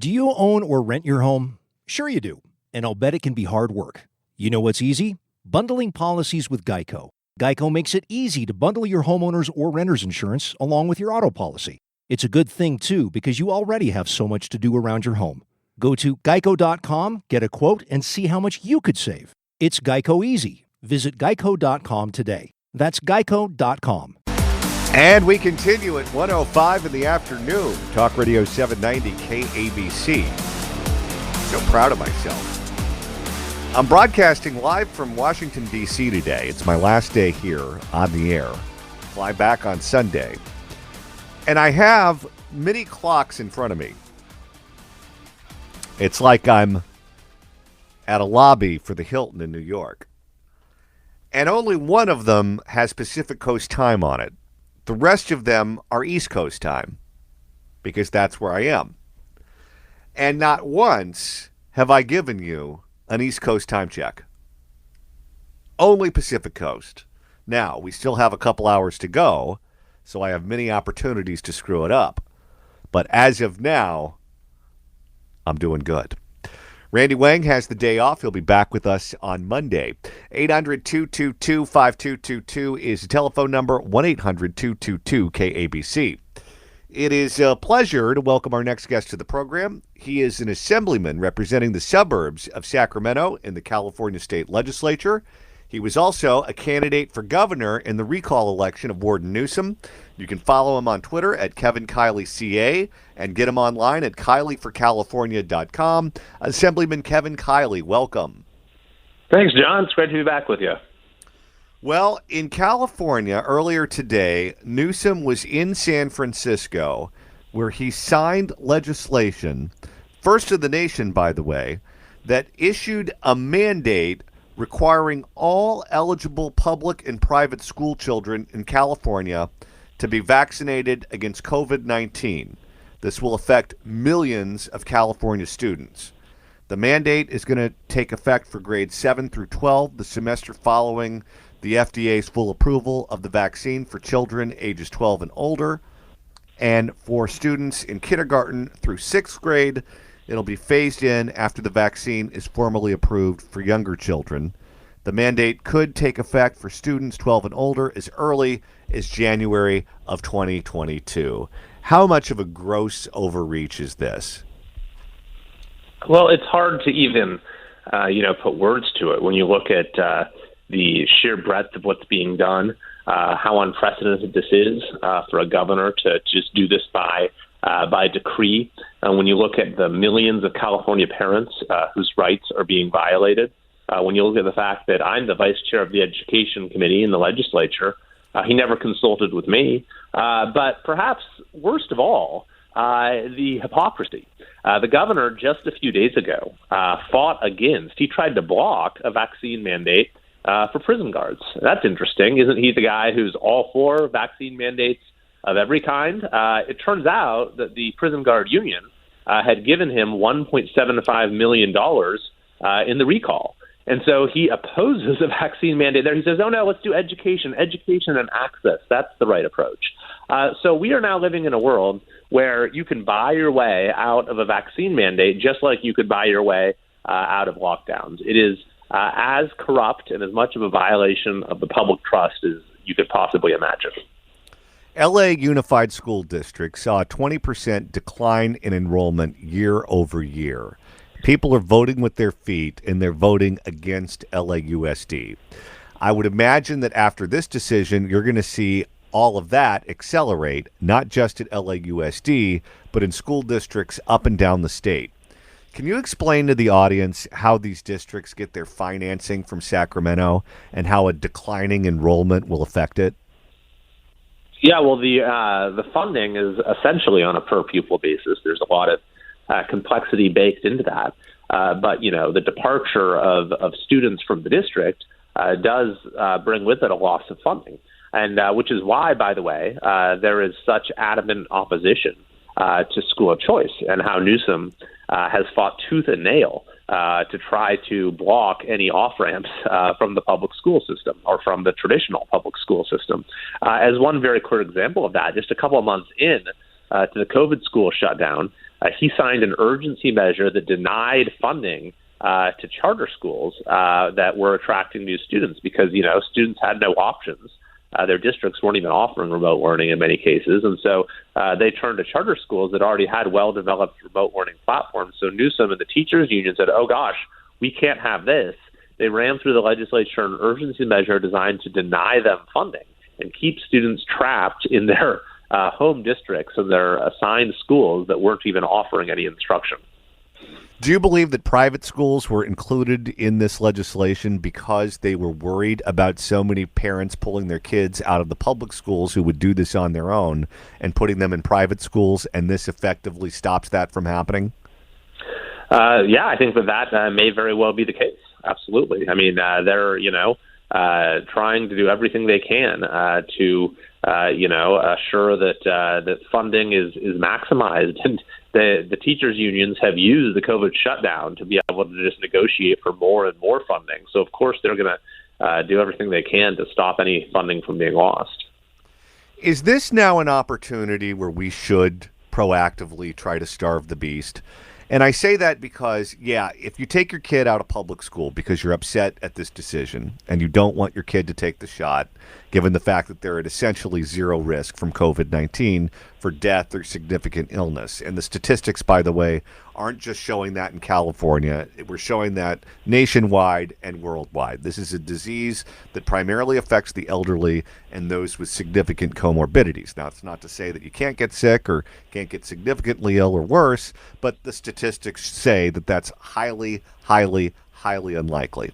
Do you own or rent your home? Sure you do, and I'll bet it can be hard work. You know what's easy? Bundling policies with Geico. Geico makes it easy to bundle your homeowner's or renter's insurance along with your auto policy. It's a good thing, too, because you already have so much to do around your home. Go to geico.com, get a quote, and see how much you could save. It's Geico Easy. Visit geico.com today. That's geico.com. And we continue at 1:05 in the afternoon. Talk Radio 790 KABC. So proud of myself. I'm broadcasting live from Washington, D.C. today. It's my last day here on the air. Fly back on Sunday. And I have many clocks in front of me. It's like I'm at a lobby for the Hilton in New York. And only one of them has Pacific Coast time on it. The rest of them are East Coast time, because that's where I am. And not once have I given you an East Coast time check. Only Pacific Coast. Now, we still have a couple hours to go, so I have many opportunities to screw it up. But as of now, I'm doing good. Randy Wang has the day off. He'll be back with us on Monday. 800-222-5222 is the telephone number, 1-800-222-KABC. It is a pleasure to welcome our next guest to the program. He is an assemblyman representing the suburbs of Sacramento in the California State Legislature. He was also a candidate for governor in the recall election of Warden Newsom. You can follow him on Twitter at KevinKileyCA and get him online at KileyForCalifornia.com. Assemblyman Kevin Kiley, welcome. Thanks, John. It's great to be back with you. Well, in California earlier today, Newsom was in San Francisco where he signed legislation, first of the nation, by the way, that issued a mandate requiring all eligible public and private school children in California to be vaccinated against COVID-19. This will affect millions of California students. The mandate is going to take effect for grades 7 through 12, the semester following the FDA's full approval of the vaccine for children ages 12 and older. And for students in kindergarten through 6th grade, it'll be phased in after the vaccine is formally approved for younger children. The mandate could take effect for students 12 and older as early as January of 2022. How much of a gross overreach is this? Well, it's hard to even, put words to it when you look at the sheer breadth of what's being done, how unprecedented this is for a governor to just do this by decree. When you look at the millions of California parents whose rights are being violated, when you look at the fact that I'm the vice chair of the Education Committee in the legislature, he never consulted with me. But perhaps worst of all, the hypocrisy. The governor just a few days ago he tried to block a vaccine mandate for prison guards. That's interesting. Isn't he the guy who's all for vaccine mandates of every kind? It turns out that the prison guard union had given him $1.75 million in the recall. And so he opposes a vaccine mandate there. He says, oh, no, let's do education and access. That's the right approach. So we are now living in a world where you can buy your way out of a vaccine mandate just like you could buy your way out of lockdowns. It is as corrupt and as much of a violation of the public trust as you could possibly imagine. LA Unified School District saw a 20% decline in enrollment year over year. People are voting with their feet, and they're voting against LAUSD. I would imagine that after this decision, you're going to see all of that accelerate, not just at LAUSD, but in school districts up and down the state. Can you explain to the audience how these districts get their financing from Sacramento and how a declining enrollment will affect it? Yeah, well, the funding is essentially on a per-pupil basis. There's a lot of complexity baked into that. But, the departure of students from the district does bring with it a loss of funding, and which is why, by the way, there is such adamant opposition to school choice and how Newsom has fought tooth and nail to try to block any off-ramps from the public school system or from the traditional public school system. As one very clear example of that, just a couple of months in to the COVID school shutdown, he signed an urgency measure that denied funding to charter schools that were attracting new students because, students had no options. Their districts weren't even offering remote learning in many cases. And so they turned to charter schools that already had well-developed remote learning platforms. So Newsom and the teachers union said, oh, gosh, we can't have this. They ran through the legislature an urgency measure designed to deny them funding and keep students trapped in their home districts and their assigned schools that weren't even offering any instruction. Do you believe that private schools were included in this legislation because they were worried about so many parents pulling their kids out of the public schools who would do this on their own and putting them in private schools, and this effectively stops that from happening? Yeah, I think that may very well be the case. Absolutely. I mean, they're, trying to do everything they can to assure that funding is maximized. And the teachers unions have used the COVID shutdown to be able to just negotiate for more and more funding. So, of course, they're going to do everything they can to stop any funding from being lost. Is this now an opportunity where we should proactively try to starve the beast? And I say that because, if you take your kid out of public school because you're upset at this decision and you don't want your kid to take the shot, given the fact that they're at essentially zero risk from COVID-19 for death or significant illness. And the statistics, by the way, aren't just showing that in California. We're showing that nationwide and worldwide. This is a disease that primarily affects the elderly and those with significant comorbidities. Now, it's not to say that you can't get sick or can't get significantly ill or worse, but the statistics say that that's highly, highly, highly unlikely.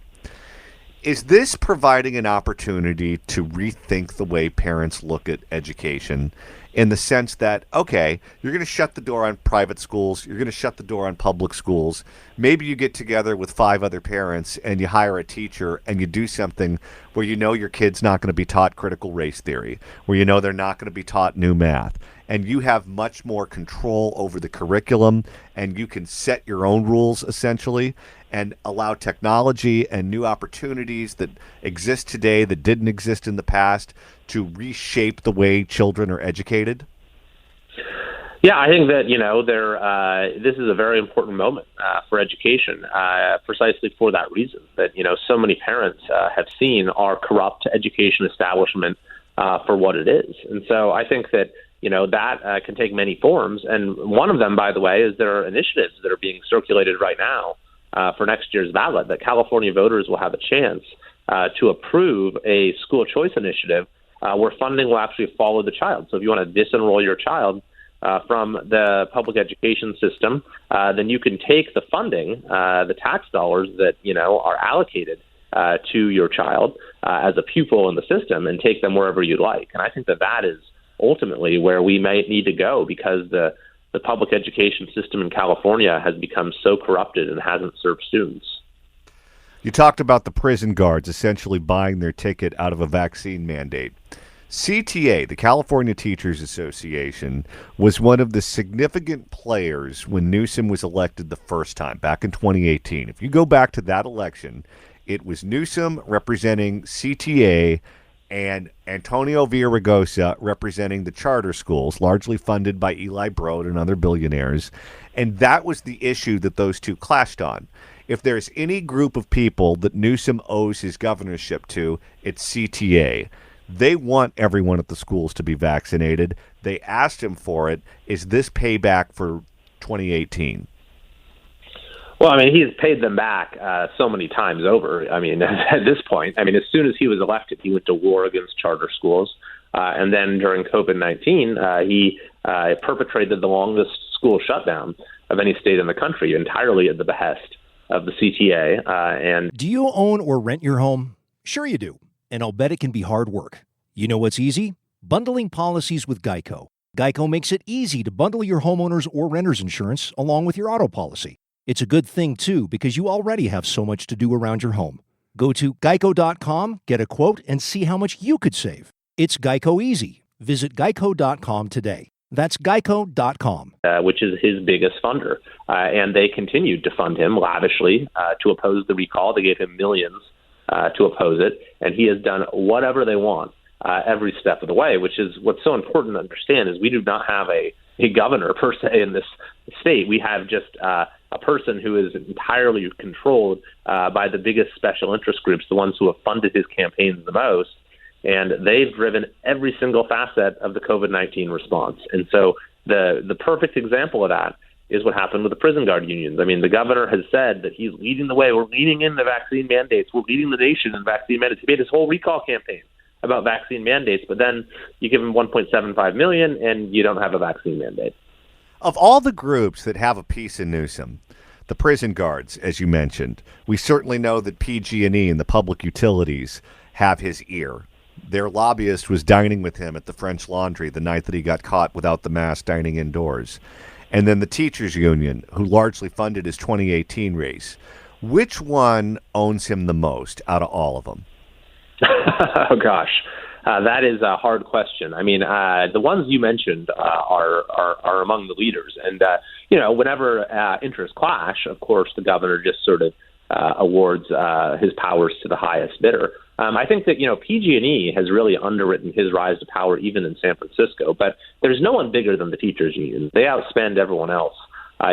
Is this providing an opportunity to rethink the way parents look at education in the sense that, okay, you're going to shut the door on private schools, you're going to shut the door on public schools, maybe you get together with 5 other parents and you hire a teacher and you do something where your kid's not going to be taught critical race theory, where they're not going to be taught new math, and you have much more control over the curriculum and you can set your own rules essentially and allow technology and new opportunities that exist today that didn't exist in the past to reshape the way children are educated? Yeah, I think that, this is a very important moment for education, precisely for that reason, that, so many parents have seen our corrupt education establishment for what it is. And so I think that, that can take many forms. And one of them, by the way, is there are initiatives that are being circulated right now for next year's ballot that California voters will have a chance to approve a school choice initiative where funding will actually follow the child. So if you want to disenroll your child from the public education system, then you can take the funding, the tax dollars that, are allocated to your child as a pupil in the system and take them wherever you'd like. And I think that is ultimately where we might need to go because the public education system in California has become so corrupted and hasn't served students. You talked about the prison guards essentially buying their ticket out of a vaccine mandate. CTA, the California Teachers Association, was one of the significant players when Newsom was elected the first time, back in 2018. If you go back to that election, it was Newsom representing CTA and Antonio Villaraigosa representing the charter schools, largely funded by Eli Broad and other billionaires. And that was the issue that those two clashed on. If there's any group of people that Newsom owes his governorship to, it's CTA. They want everyone at the schools to be vaccinated. They asked him for it. Is this payback for 2018? Well, he's paid them back so many times over. At this point, as soon as he was elected, he went to war against charter schools. And then during COVID-19, he perpetrated the longest school shutdown of any state in the country, entirely at the behest of the CTA. Do you own or rent your home? Sure you do. And I'll bet it can be hard work. You know what's easy? Bundling policies with Geico. Geico makes it easy to bundle your homeowner's or renter's insurance along with your auto policy. It's a good thing, too, because you already have so much to do around your home. Go to geico.com, get a quote, and see how much you could save. It's Geico Easy. Visit geico.com today. That's geico.com. Which is his biggest funder. And they continued to fund him lavishly to oppose the recall. They gave him millions to oppose it. And he has done whatever they want every step of the way, which is what's so important to understand is we do not have a a governor per se in this state. We have just a person who is entirely controlled by the biggest special interest groups, the ones who have funded his campaigns the most. And they've driven every single facet of the COVID-19 response. And so the perfect example of that is what happened with the prison guard unions. I mean, the governor has said that he's leading the way. We're leading in the vaccine mandates. We're leading the nation in vaccine mandates. He made his whole recall campaign about vaccine mandates, but then you give him $1.75 million and you don't have a vaccine mandate. Of all the groups that have a piece in Newsom, the prison guards, as you mentioned, we certainly know that PG&E and the public utilities have his ear. Their lobbyist was dining with him at the French Laundry the night that he got caught without the mask dining indoors. And then the teachers union, who largely funded his 2018 race. Which one owns him the most out of all of them? Oh, gosh. That is a hard question. I mean, the ones you mentioned are among the leaders. And, whenever interests clash, of course, the governor just sort of awards his powers to the highest bidder. I think that, PG&E has really underwritten his rise to power even in San Francisco, but there's no one bigger than the teachers union. They outspend everyone else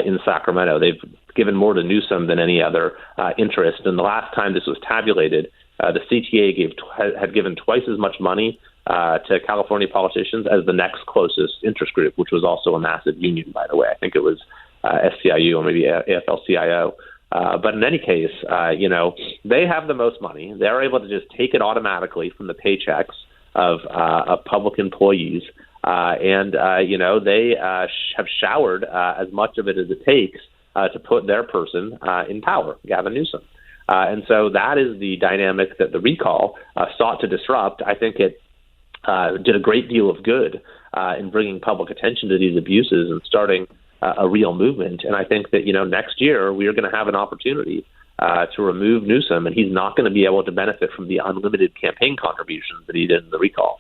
in Sacramento. They've given more to Newsom than any other interest. And the last time this was tabulated, the CTA had given twice as much money to California politicians as the next closest interest group, which was also a massive union, by the way. I think it was SCIU or maybe AFL-CIO. But in any case, they have the most money. They're able to just take it automatically from the paychecks of public employees. They have showered as much of it as it takes to put their person in power, Gavin Newsom. And so that is the dynamic that the recall sought to disrupt. I think it did a great deal of good in bringing public attention to these abuses and starting a real movement. And I think that, next year we are going to have an opportunity to remove Newsom, and he's not going to be able to benefit from the unlimited campaign contributions that he did in the recall.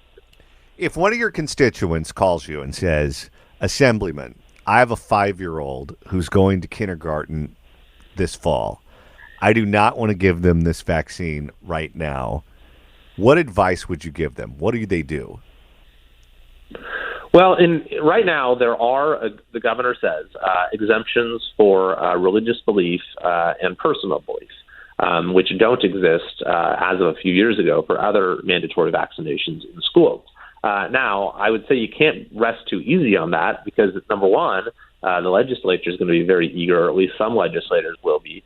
If one of your constituents calls you and says, Assemblyman, I have a 5-year-old who's going to kindergarten this fall. I do not want to give them this vaccine right now. What advice would you give them? What do they do? Well, right now there are, the governor says, exemptions for religious belief and personal belief, which don't exist as of a few years ago for other mandatory vaccinations in schools. Now, I would say you can't rest too easy on that because, number one, the legislature is going to be very eager, or at least some legislators will be,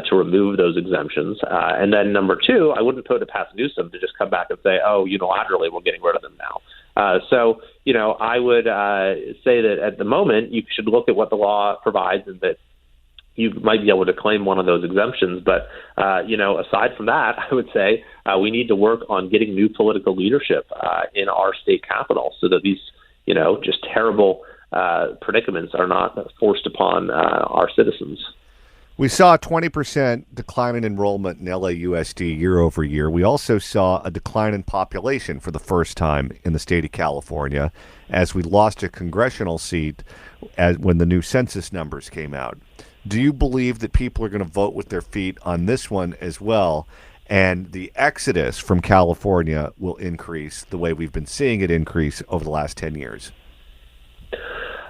to remove those exemptions. And then number two, I wouldn't put it past Newsom to just come back and say, unilaterally, we're getting rid of them now. I would say that at the moment, you should look at what the law provides and that you might be able to claim one of those exemptions. But, aside from that, I would say we need to work on getting new political leadership in our state capital so that these, just terrible predicaments are not forced upon our citizens. We saw a 20% decline in enrollment in LAUSD year over year. We also saw a decline in population for the first time in the state of California as we lost a congressional seat when the new census numbers came out. Do you believe that people are going to vote with their feet on this one as well, and the exodus from California will increase the way we've been seeing it increase over the last 10 years?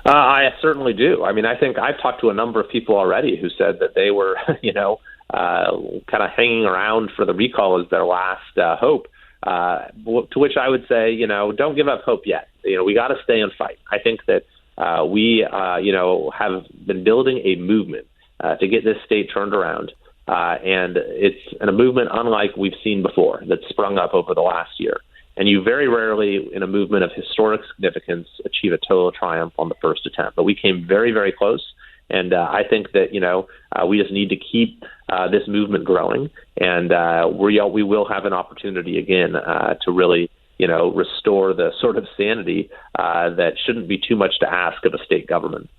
I certainly do. I mean, I think I've talked to a number of people already who said that they were, kind of hanging around for the recall as their last hope, to which I would say, don't give up hope yet. We got to stay and fight. I think that we have been building a movement to get this state turned around. And it's a movement unlike we've seen before that's sprung up over the last year. And you very rarely, in a movement of historic significance, achieve a total triumph on the first attempt. But we came very, very close. And I think that, we just need to keep this movement growing. And we will have an opportunity again to really, restore the sort of sanity that shouldn't be too much to ask of a state government.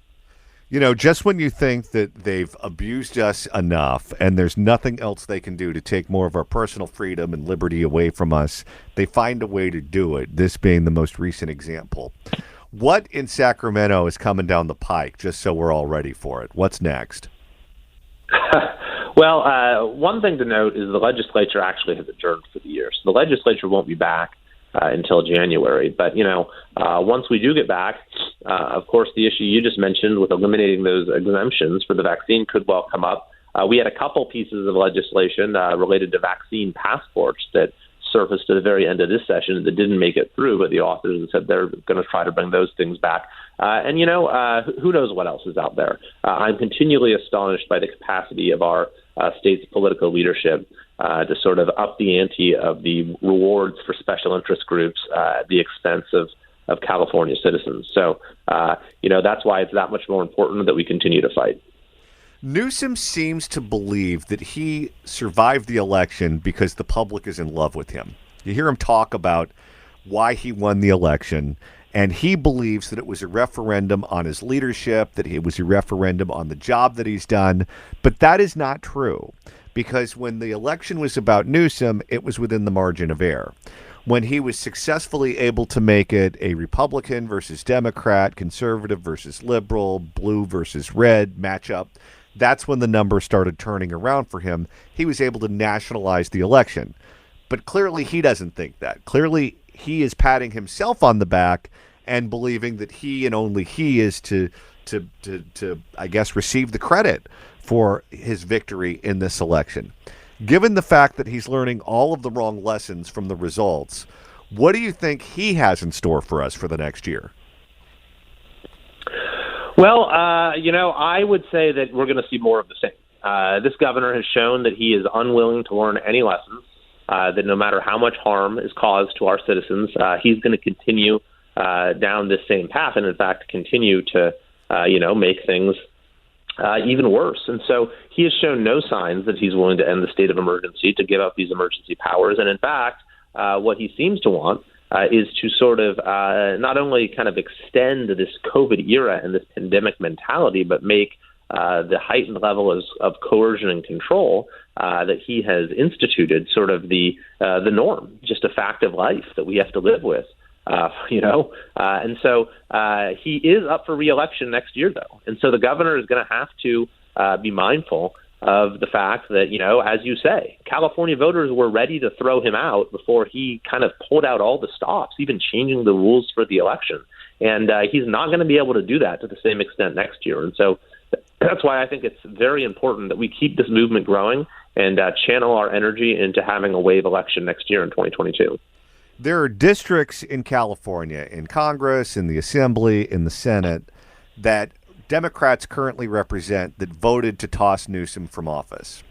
Just when you think that they've abused us enough and there's nothing else they can do to take more of our personal freedom and liberty away from us, they find a way to do it, this being the most recent example. What in Sacramento is coming down the pike, just so we're all ready for it? What's next? Well, one thing to note is the legislature actually has adjourned for the year. So the legislature won't be back until January. But, once we do get back, of course, the issue you just mentioned with eliminating those exemptions for the vaccine could well come up. We had a couple pieces of legislation related to vaccine passports that surfaced at the very end of this session that didn't make it through, but the authors have said they're going to try to bring those things back. Who knows what else is out there? I'm continually astonished by the capacity of our state's political leadership to sort of up the ante of the rewards for special interest groups at the expense of California citizens. So, that's why it's that much more important that we continue to fight. Newsom seems to believe that he survived the election because the public is in love with him. You hear him talk about why he won the election, and he believes that it was a referendum on his leadership, that it was a referendum on the job that he's done. But that is not true, because when the election was about Newsom, it was within the margin of error. When he was successfully able to make it a Republican versus Democrat, conservative versus liberal, blue versus red matchup, that's when the numbers started turning around for him. He was able to nationalize the election. But clearly he doesn't think that. Clearly he is patting himself on the back and believing that he and only he is to I guess, receive the credit for his victory in this election. Given the fact that he's learning all of the wrong lessons from the results, what do you think he has in store for us for the next year? Well, I would say that we're going to see more of the same. This governor has shown that he is unwilling to learn any lessons, that no matter how much harm is caused to our citizens, he's going to continue down this same path and, in fact, continue to, make things even worse. And so he has shown no signs that he's willing to end the state of emergency, to give up these emergency powers. And, in fact, what he seems to want is to sort of not only kind of extend this COVID era and this pandemic mentality, but make the heightened level of coercion and control that he has instituted sort of the norm, just a fact of life that we have to live with, And so he is up for re-election next year, though. And so the governor is going to have to be mindful of the fact that, as you say, California voters were ready to throw him out before he kind of pulled out all the stops, even changing the rules for the election. And he's not going to be able to do that to the same extent next year. And so that's why I think it's very important that we keep this movement growing and channel our energy into having a wave election next year in 2022. There are districts in California, in Congress, in the Assembly, in the Senate, that Democrats currently represent that voted to toss Newsom from office.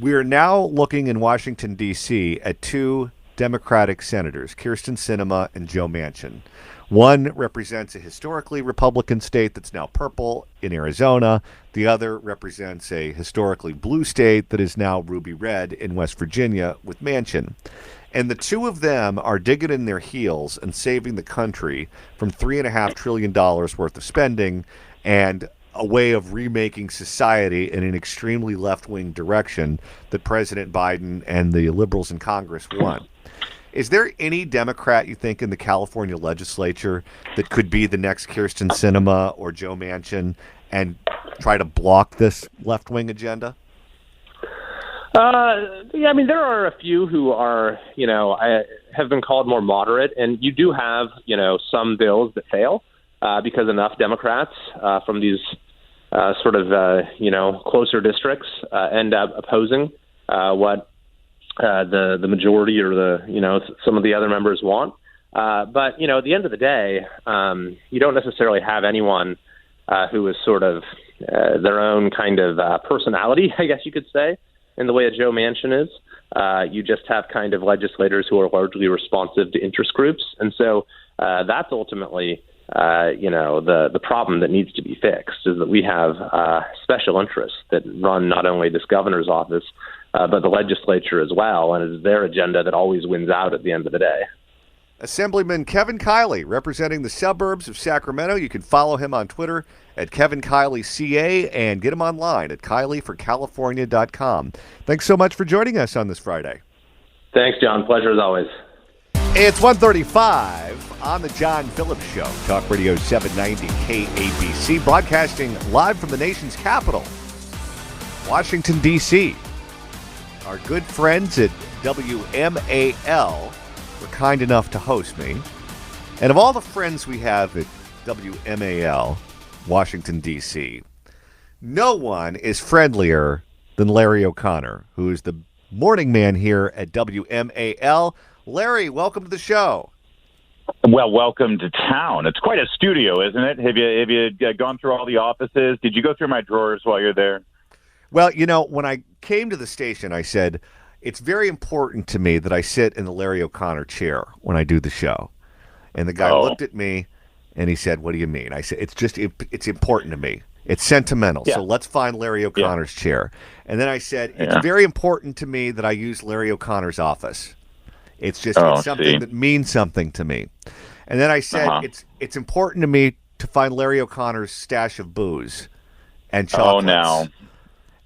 We are now looking in Washington, D.C. at two Democratic senators, Kyrsten Sinema and Joe Manchin. One represents a historically Republican state that's now purple in Arizona. The other represents a historically blue state that is now ruby red in West Virginia with Manchin. And the two of them are digging in their heels and saving the country from $3.5 trillion worth of spending and a way of remaking society in an extremely left-wing direction that President Biden and the liberals in Congress want. Is there any Democrat, you think, in the California legislature that could be the next Kyrsten Sinema or Joe Manchin and try to block this left-wing agenda? There are a few who are, have been called more moderate, and you do have, some bills that fail because enough Democrats from these closer districts end up opposing what the majority or some of the other members want. But, at the end of the day, you don't necessarily have anyone who is sort of their own kind of personality, I guess you could say, in the way a Joe Manchin is. You just have kind of legislators who are largely responsive to interest groups. And so that's ultimately, the problem that needs to be fixed, is that we have special interests that run not only this governor's office, but the legislature as well. And it's their agenda that always wins out at the end of the day. Assemblyman Kevin Kiley, representing the suburbs of Sacramento. You can follow him on Twitter at Kevin Kiley CA and get him online at KileyForCalifornia.com. Thanks so much for joining us on this Friday. Thanks, John. Pleasure as always. It's 1:35 on the John Phillips Show, Talk Radio 790 KABC, broadcasting live from the nation's capital, Washington, D.C. Our good friends at WMAL were kind enough to host me. And of all the friends we have at WMAL, Washington, D.C., no one is friendlier than Larry O'Connor, who is the morning man here at WMAL. Larry, welcome to the show. Well, welcome to town. It's quite a studio, isn't it? Have you gone through all the offices? Did you go through my drawers while you're there? Well, you know, when I came to the station, I said, it's very important to me that I sit in the Larry O'Connor chair when I do the show. And the guy looked at me and he said, what do you mean? I said, it's important to me. It's sentimental. Yeah. So let's find Larry O'Connor's chair. And then I said, it's very important to me that I use Larry O'Connor's office. It's just it's something that means something to me. And then I said, it's important to me to find Larry O'Connor's stash of booze and chocolates. Oh,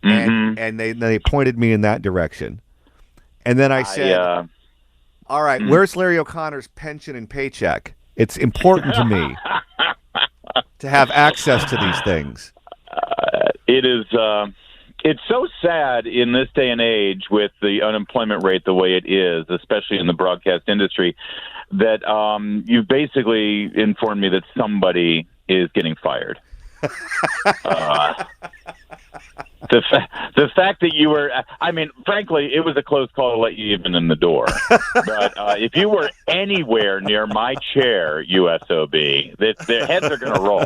no. And they pointed me in that direction. And then I said, all right, where's Larry O'Connor's pension and paycheck? It's important to me to have access to these things. It is. It's so sad in this day and age with the unemployment rate the way it is, especially in the broadcast industry, that you've basically informed me that somebody is getting fired. The fact that you were, I mean, frankly, it was a close call to let you even in the door. But if you were anywhere near my chair, USOB, their heads are going to roll.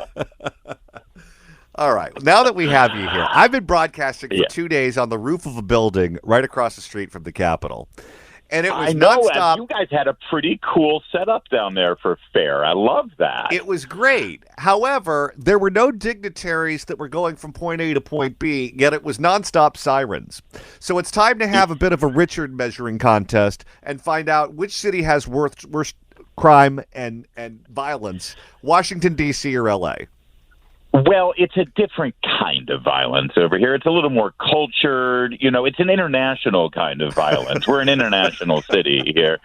All right. Now that we have you here, I've been broadcasting for 2 days on the roof of a building right across the street from the Capitol. And it was nonstop. You guys had a pretty cool setup down there for fair. I love that. It was great. However, there were no dignitaries that were going from point A to point B, yet it was nonstop sirens. So it's time to have a bit of a Richard measuring contest and find out which city has worst crime and violence, Washington, D.C. or L.A. Well, it's a different kind of violence over here. It's a little more cultured. You know, it's an international kind of violence. We're an international city here.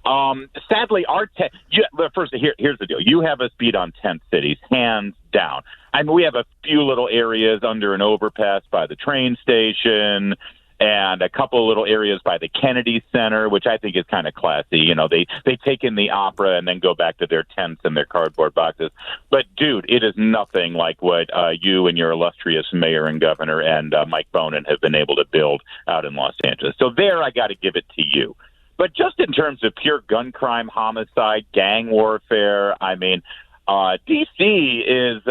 Sadly, here's the deal. You have us beat on 10 cities, hands down. I mean, we have a few little areas under an overpass by the train station and a couple of little areas by the Kennedy Center, which I think is kind of classy. You know, they take in the opera and then go back to their tents and their cardboard boxes. But, dude, it is nothing like what you and your illustrious mayor and governor and Mike Bonin have been able to build out in Los Angeles. So there I got to give it to you. But just in terms of pure gun crime, homicide, gang warfare, I mean, D.C. is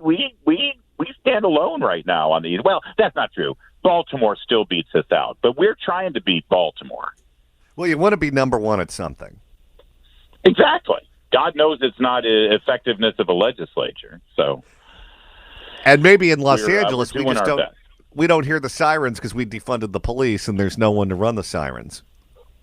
we stand alone right now on these. Well, that's not true. Baltimore still beats us out, but we're trying to beat Baltimore. Well, you want to be number one at something. Exactly. God knows it's not effectiveness of a legislature. So, and maybe in Los Angeles, we don't hear the sirens because we defunded the police, and there's no one to run the sirens.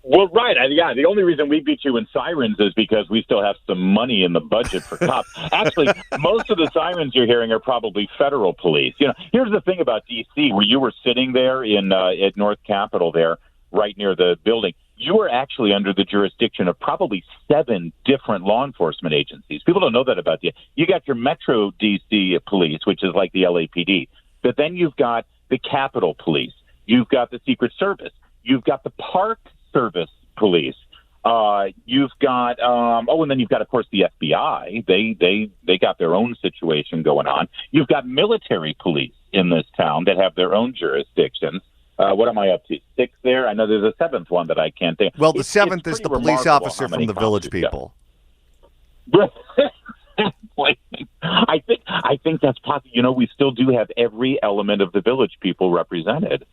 Well, right. Yeah, the only reason we beat you in sirens is because we still have some money in the budget for cops. Actually, most of the sirens you're hearing are probably federal police. You know, here's the thing about D.C., where you were sitting there at North Capitol there, right near the building. You were actually under the jurisdiction of probably 7 different law enforcement agencies. People don't know that about you. You got your Metro D.C. police, which is like the LAPD. But then you've got the Capitol Police. You've got the Secret Service. You've got the Park Service Police. You've got and then you've got, of course, the FBI. They got their own situation going on. You've got military police in this town that have their own jurisdictions. What am I up to? 6 there? I know there's a 7th one that I can't think. Well, the 7th is the police officer from the Village People. I think that's possible. You know, we still do have every element of the Village People represented.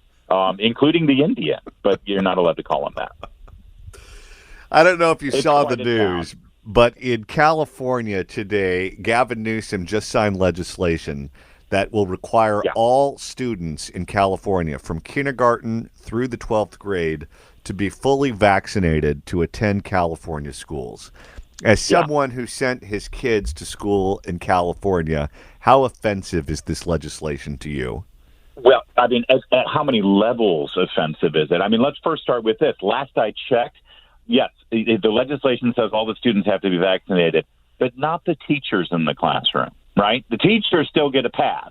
Including the Indian, but you're not allowed to call them that. I don't know if you saw the news, but in California today, Gavin Newsom just signed legislation that will require all students in California from kindergarten through the 12th grade to be fully vaccinated to attend California schools. As someone who sent his kids to school in California, how offensive is this legislation to you? Well, I mean, at how many levels offensive is it? I mean, let's first start with this. Last I checked, yes, the legislation says all the students have to be vaccinated, but not the teachers in the classroom, right? The teachers still get a pass.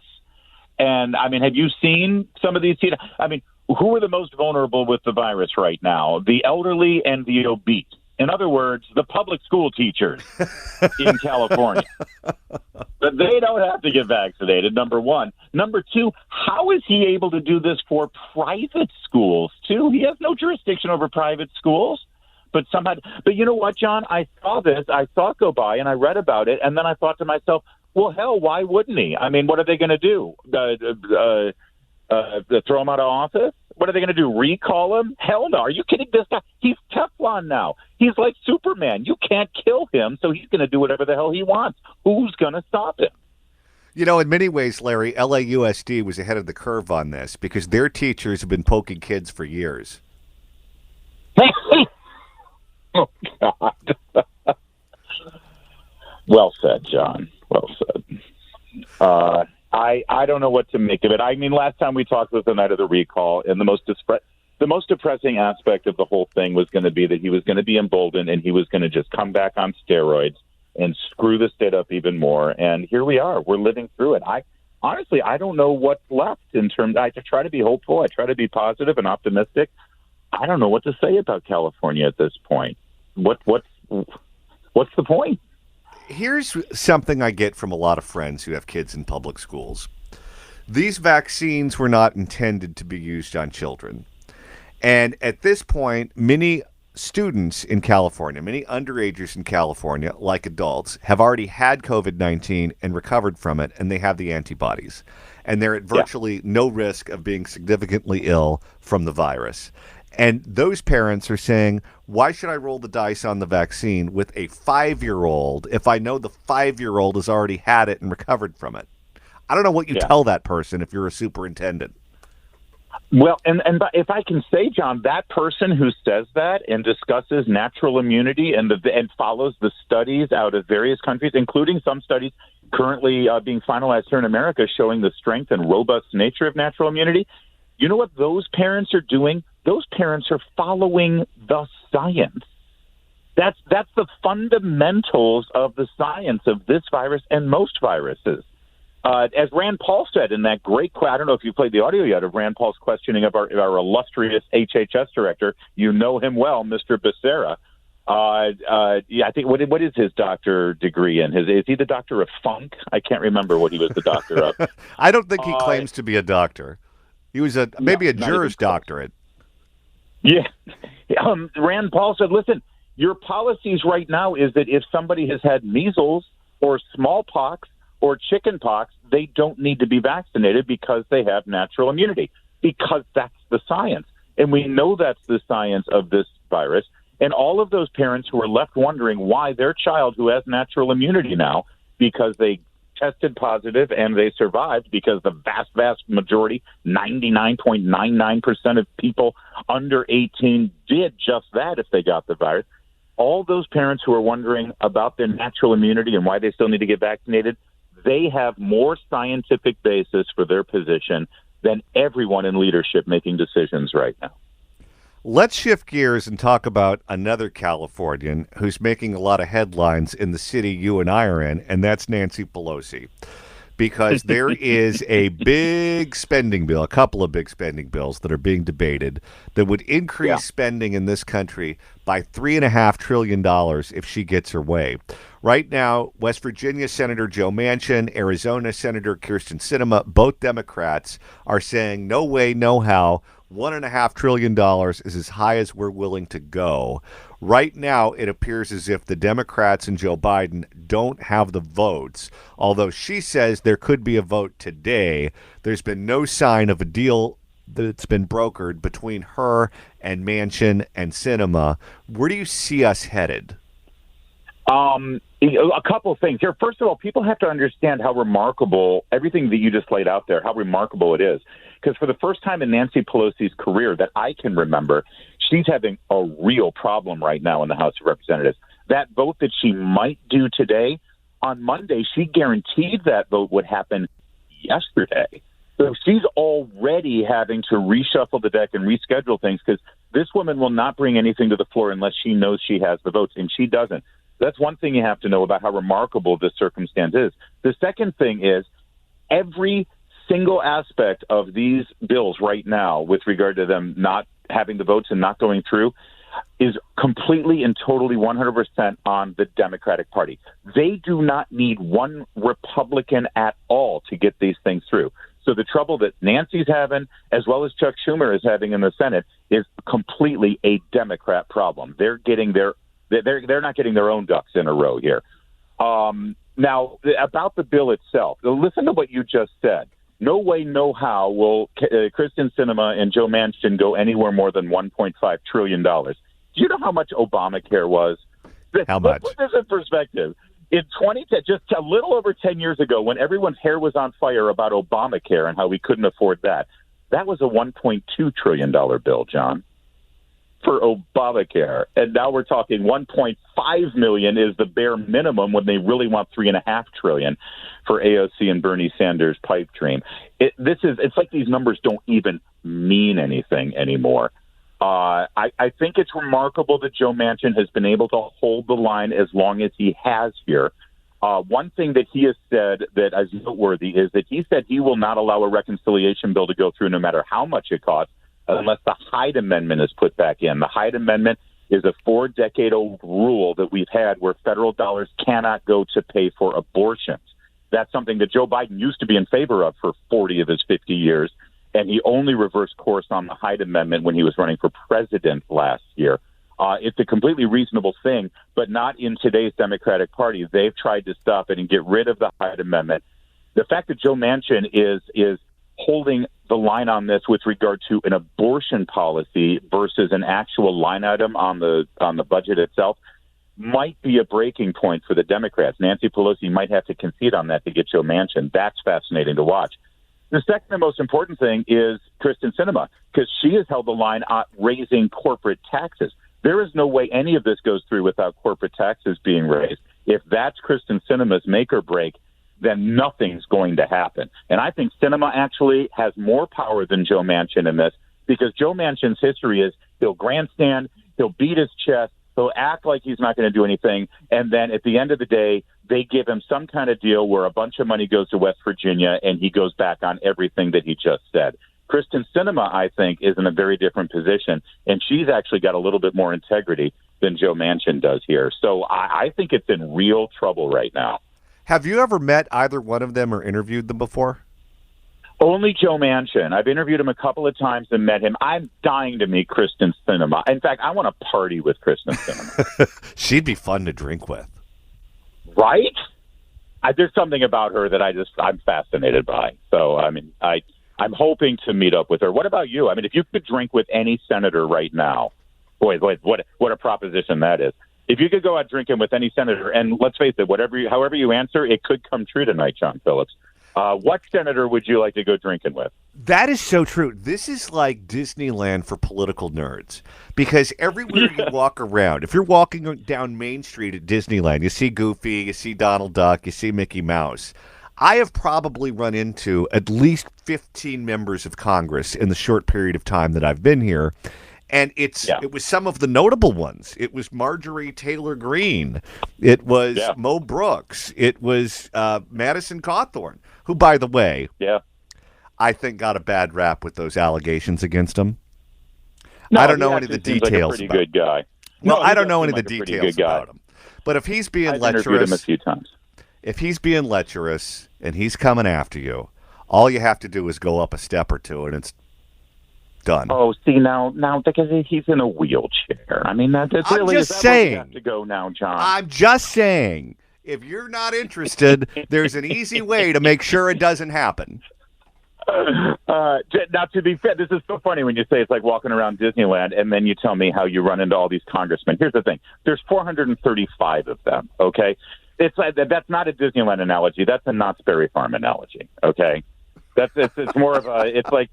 And, I mean, have you seen some of these teachers? I mean, who are the most vulnerable with the virus right now? The elderly and the obese. In other words, the public school teachers in California. But they don't have to get vaccinated, number one. Number two, how is he able to do this for private schools, too? He has no jurisdiction over private schools. But you know what, John? I saw it go by, and I read about it, and then I thought to myself, well, hell, why wouldn't he? I mean, what are they going to do? Throw him out of office? What are they going to do? Recall him? Hell no. Are you kidding? This guy, he's Teflon now. He's like Superman. You can't kill him, so he's going to do whatever the hell he wants. Who's going to stop him? You know, in many ways, Larry, LAUSD was ahead of the curve on this because their teachers have been poking kids for years. Oh, God. Well said, John. Well said. I don't know what to make of it. I mean, last time we talked was the night of the recall, and the most depressing aspect of the whole thing was going to be that he was going to be emboldened and he was going to just come back on steroids and screw the state up even more. And here we are. We're living through it. Honestly, I don't know what's left in terms. I try to be hopeful. I try to be positive and optimistic. I don't know what to say about California at this point. What's the point? Here's something I get from a lot of friends who have kids in public schools. These vaccines were not intended to be used on children. And at this point, many students in California, many underagers in California, like adults, have already had COVID-19 and recovered from it, and they have the antibodies. And they're at virtually no risk of being significantly ill from the virus. And those parents are saying, why should I roll the dice on the vaccine with a 5-year-old if I know the 5-year-old has already had it and recovered from it? I don't know what you tell that person if you're a superintendent. Well, and if I can say, John, that person who says that and discusses natural immunity and follows the studies out of various countries, including some studies currently being finalized here in America showing the strength and robust nature of natural immunity, you know what those parents are doing? Those parents are following the science. That's the fundamentals of the science of this virus and most viruses. As Rand Paul said in that great I don't know if you played the audio yet of Rand Paul's questioning of our illustrious HHS director. You know him well, Mr. Becerra. I think what is his doctor degree in? Is he the doctor of funk? I can't remember what he was the doctor of. I don't think he claims to be a doctor. He was maybe a juris doctorate. Yeah. Rand Paul said, listen, your policies right now is that if somebody has had measles or smallpox or chickenpox, they don't need to be vaccinated because they have natural immunity, because that's the science. And we know that's the science of this virus. And all of those parents who are left wondering why their child who has natural immunity now, because they tested positive and they survived, because the vast majority, 99.99% of people under 18 did just that if they got the virus. All those parents who are wondering about their natural immunity and why they still need to get vaccinated, they have more scientific basis for their position than everyone in leadership making decisions right now. Let's shift gears and talk about another Californian who's making a lot of headlines in the city you and I are in, and that's Nancy Pelosi. Because there is a big spending bill, a couple of big spending bills that are being debated that would increase spending in this country by $3.5 trillion if she gets her way. Right now, West Virginia Senator Joe Manchin, Arizona Senator Kyrsten Sinema, both Democrats, are saying no way, no how. $1.5 trillion is as high as we're willing to go. Right now, it appears as if the Democrats and Joe Biden don't have the votes. Although she says there could be a vote today, there's been no sign of a deal that's been brokered between her and Manchin and Sinema. Where do you see us headed? A couple of things here. First of all, people have to understand how remarkable everything that you just laid out there, how remarkable it is. Because for the first time in Nancy Pelosi's career that I can remember, she's having a real problem right now in the House of Representatives. That vote that she might do today, on Monday, she guaranteed that vote would happen yesterday. So she's already having to reshuffle the deck and reschedule things because this woman will not bring anything to the floor unless she knows she has the votes, and she doesn't. That's one thing you have to know about how remarkable this circumstance is. The second thing is every single aspect of these bills right now with regard to them not having the votes and not going through, is completely and totally 100% on the Democratic Party. They do not need one Republican at all to get these things through. So the trouble that Nancy's having, as well as Chuck Schumer is having in the Senate, is completely a Democrat problem. They're not getting their own ducks in a row here. Now, about the bill itself, listen to what you just said. No way, no how will Kristen Sinema and Joe Manchin go anywhere more than $1.5 trillion. Do you know how much Obamacare was? How much? Put this in perspective. In 2010, just a little over 10 years ago, when everyone's hair was on fire about Obamacare and how we couldn't afford that, that was a $1.2 trillion bill, John, for Obamacare. And now we're talking $1.5 million is the bare minimum when they really want $3.5 trillion for AOC and Bernie Sanders' pipe dream. It's like these numbers don't even mean anything anymore. I think it's remarkable that Joe Manchin has been able to hold the line as long as he has here. One thing that he has said that is noteworthy is that he said he will not allow a reconciliation bill to go through no matter how much it costs unless the Hyde Amendment is put back in. The Hyde Amendment is a 4-decade-old rule that we've had where federal dollars cannot go to pay for abortions. That's something that Joe Biden used to be in favor of for 40 of his 50 years. And he only reversed course on the Hyde Amendment when he was running for president last year. It's a completely reasonable thing, but not in today's Democratic Party. They've tried to stop it and get rid of the Hyde Amendment. The fact that Joe Manchin is holding the line on this with regard to an abortion policy versus an actual line item on the budget itself might be a breaking point for the Democrats. Nancy Pelosi might have to concede on that to get Joe Manchin. That's fascinating to watch. The second and most important thing is Kristen Sinema, because she has held the line on raising corporate taxes. There is no way any of this goes through without corporate taxes being raised. If that's Kristen Sinema's make or break, then nothing's going to happen. And I think Sinema actually has more power than Joe Manchin in this, because Joe Manchin's history is he'll grandstand, he'll beat his chest, he'll act like he's not going to do anything, and then at the end of the day, they give him some kind of deal where a bunch of money goes to West Virginia and he goes back on everything that he just said. Kristen Sinema, I think, is in a very different position, and she's actually got a little bit more integrity than Joe Manchin does here. So I think it's in real trouble right now. Have you ever met either one of them or interviewed them before? Only Joe Manchin. I've interviewed him a couple of times and met him. I'm dying to meet Kristen Sinema. In fact, I want to party with Kristen Sinema. She'd be fun to drink with. Right? There's something about her that I'm fascinated by. So, I mean, I'm hoping to meet up with her. What about you? I mean, if you could drink with any senator right now, boy, what a proposition that is. If you could go out drinking with any senator, and let's face it, however you answer, it could come true tonight, John Phillips. What senator would you like to go drinking with? That is so true. This is like Disneyland for political nerds, because everywhere you walk around, if you're walking down Main Street at Disneyland, you see Goofy, you see Donald Duck, you see Mickey Mouse. I have probably run into at least 15 members of Congress in the short period of time that I've been here. And it was some of the notable ones. It was Marjorie Taylor Greene. It was Mo Brooks. It was Madison Cawthorn, who, by the way, I think got a bad rap with those allegations against him. No, I don't know any of the details. Like a pretty good guy. Well, I don't know any of the details about him. But if he's being lecherous, interviewed him a few times. If he's being lecherous and he's coming after you, all you have to do is go up a step or two, and it's done. Oh, see, now because he's in a wheelchair. I mean, that's really. I'm just saying. You have to go now, John. I'm just saying. If you're not interested, there's an easy way to make sure it doesn't happen. Now, to be fair, this is so funny when you say it's like walking around Disneyland, and then you tell me how you run into all these congressmen. Here's the thing: there's 435 of them. Okay, it's like, that's not a Disneyland analogy. That's a Knott's Berry Farm analogy. Okay, it's more of a. It's like.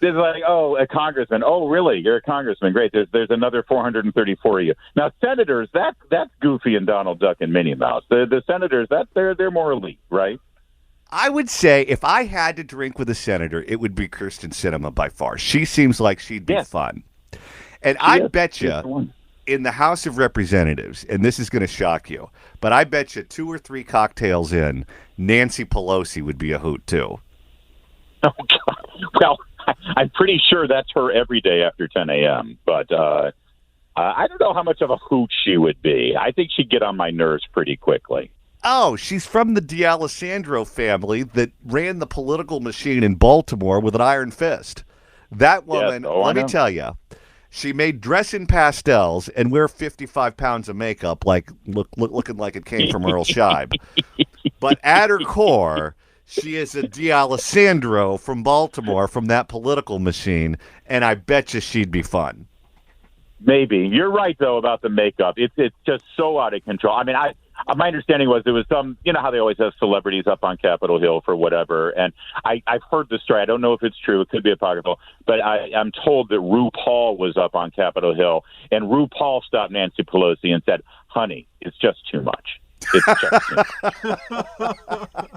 It's like, oh, a congressman. Oh, really? You're a congressman. Great. There's another 434 of you. Now, senators, that's Goofy and Donald Duck and Minnie Mouse. The senators, they're more elite, right? I would say if I had to drink with a senator, it would be Kristen Sinema by far. She seems like she'd be fun. And I bet you in the House of Representatives, and this is going to shock you, but I bet you 2 or 3 cocktails in, Nancy Pelosi would be a hoot too. Oh, God. Well, I'm pretty sure that's her every day after 10 a.m. But I don't know how much of a hoot she would be. I think she'd get on my nerves pretty quickly. Oh, she's from the D'Alessandro family that ran the political machine in Baltimore with an iron fist. That woman, let me tell you, she made dress in pastels and wear 55 pounds of makeup, like looking like it came from Earl Scheib. But at her core, she is a D'Alessandro from Baltimore, from that political machine, and I bet you she'd be fun. Maybe. You're right, though, about the makeup. It's just so out of control. I mean, my understanding was there was some, you know how they always have celebrities up on Capitol Hill for whatever, and I've heard the story. I don't know if it's true. It could be apocryphal, but I'm told that RuPaul was up on Capitol Hill, and RuPaul stopped Nancy Pelosi and said, "Honey, it's just too much. It's just too much."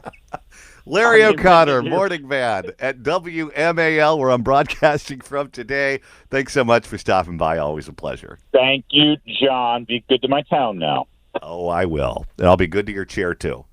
Larry O'Connor, morning man at WMAL, where I'm broadcasting from today. Thanks so much for stopping by. Always a pleasure. Thank you, John. Be good to my town now. Oh, I will. And I'll be good to your chair, too.